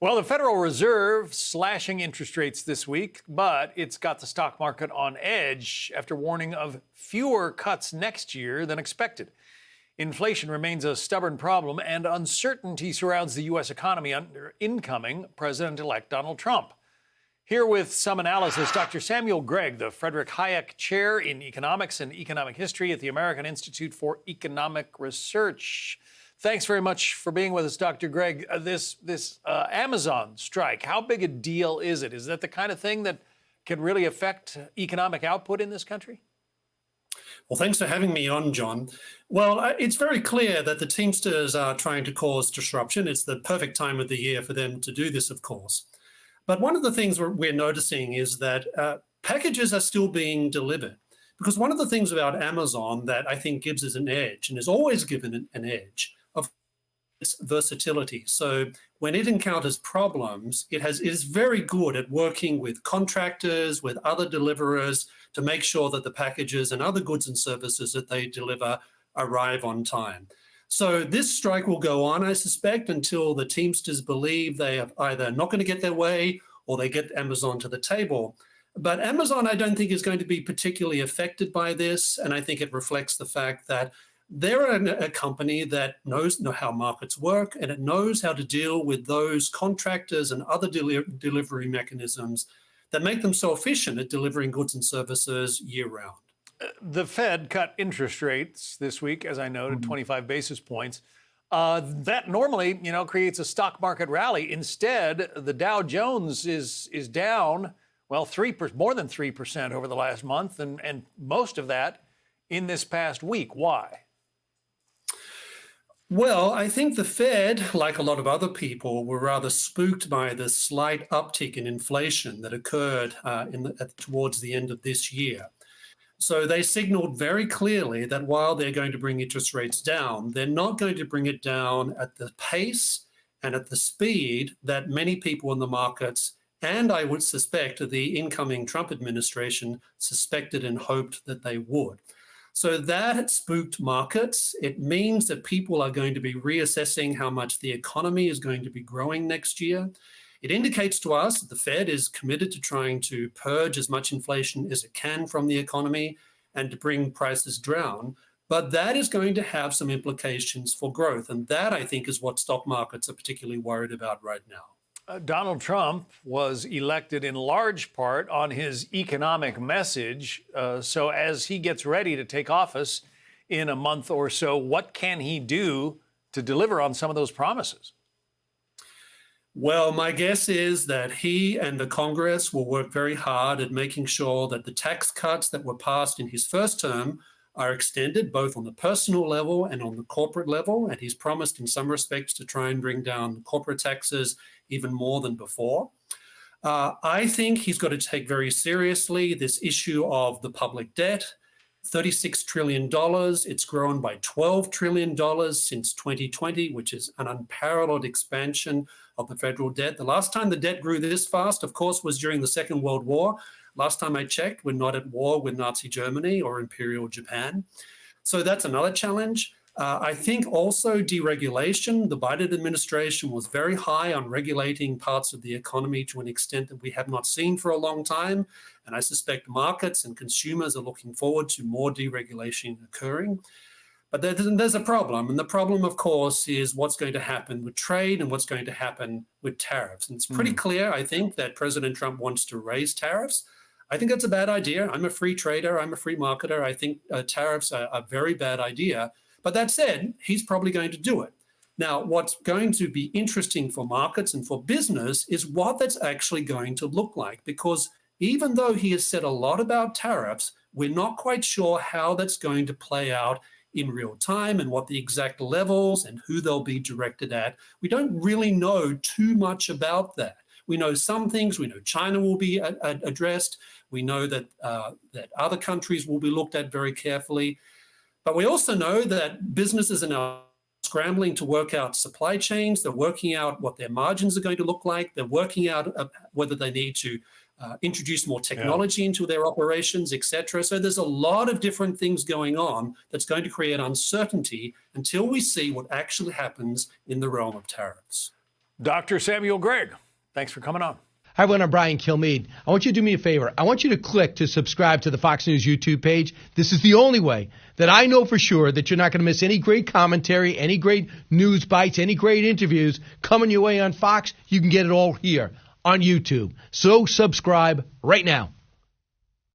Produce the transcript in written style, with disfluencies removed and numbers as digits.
Well, the Federal Reserve slashing interest rates this week, but it's got the stock market on edge after warning of fewer cuts next year than expected. Inflation remains a stubborn problem, and uncertainty surrounds the U.S. economy under incoming President-elect Donald Trump. Here with some analysis, Dr. Samuel Gregg, the Frederick Hayek Chair in Economics and Economic History at the American Institute for Economic Research. Thanks very much for being with us, Dr. Gregg. This Amazon strike, how big a deal is it? Is that the kind of thing that can really affect economic output in this country? Well, thanks for having me on, John. Well, it's very clear that the Teamsters are trying to cause disruption. It's the perfect time of the year for them to do this, of course. But one of the things we're noticing is that packages are still being delivered. Because one of the things about Amazon that I think gives us an edge, and has always given an edge, of its versatility. So when it encounters problems, it is very good at working with contractors, with other deliverers, to make sure that the packages and other goods and services that they deliver arrive on time. So this strike will go on, I suspect, until the Teamsters believe they are either not going to get their way or they get Amazon to the table. But Amazon, I don't think, is going to be particularly affected by this. And I think it reflects the fact that they're a company that knows how markets work, and it knows how to deal with those contractors and other delivery mechanisms that make them so efficient at delivering goods and services year round. The Fed cut interest rates this week, as I noted, 25 basis points. That normally, creates a stock market rally. Instead, the Dow Jones is down, well, more than 3% over the last month, and most of that in this past week. Why? Well, I think the Fed, like a lot of other people, were rather spooked by the slight uptick in inflation that occurred towards the end of this year. So they signaled very clearly that while they're going to bring interest rates down, they're not going to bring it down at the pace and at the speed that many people in the markets, and I would suspect the incoming Trump administration, suspected and hoped that they would. So that spooked markets. It means that people are going to be reassessing how much the economy is going to be growing next year. It indicates to us that the Fed is committed to trying to purge as much inflation as it can from the economy and to bring prices down. But that is going to have some implications for growth. And that, I think, is what stock markets are particularly worried about right now. Donald Trump was elected in large part on his economic message. So as he gets ready to take office in a month or so, what can he do to deliver on some of those promises? Well, my guess is that he and the Congress will work very hard at making sure that the tax cuts that were passed in his first term are extended both on the personal level and on the corporate level. And he's promised in some respects to try and bring down corporate taxes even more than before. I think he's got to take very seriously this issue of the public debt. $36 trillion. It's grown by $12 trillion since 2020, which is an unparalleled expansion of the federal debt. The last time the debt grew this fast, of course, was during the Second World War. Last time I checked, we're not at war with Nazi Germany or Imperial Japan. So that's another challenge. I think also deregulation. The Biden administration was very high on regulating parts of the economy to an extent that we have not seen for a long time. And I suspect markets and consumers are looking forward to more deregulation occurring. But there's a problem. And the problem, of course, is what's going to happen with trade and what's going to happen with tariffs. And it's pretty clear, I think, that President Trump wants to raise tariffs. I think that's a bad idea. I'm a free trader. I'm a free marketer. I think tariffs are a very bad idea. But that said, he's probably going to do it. Now, what's going to be interesting for markets and for business is what that's actually going to look like. Because even though he has said a lot about tariffs, we're not quite sure how that's going to play out in real time and what the exact levels and who they'll be directed at. We don't really know too much about that. We know some things. We know China will be addressed. We know that other countries will be looked at very carefully. But we also know that businesses are now scrambling to work out supply chains. They're working out what their margins are going to look like. They're working out whether they need to introduce more technology into their operations, et cetera. So there's a lot of different things going on that's going to create uncertainty until we see what actually happens in the realm of tariffs. Dr. Samuel Gregg, thanks for coming on. Hi, everyone. I'm Brian Kilmeade. I want you to do me a favor. I want you to click to subscribe to the Fox News YouTube page. This is the only way that I know for sure that you're not going to miss any great commentary, any great news bites, any great interviews coming your way on Fox. You can get it all here on YouTube. So subscribe right now.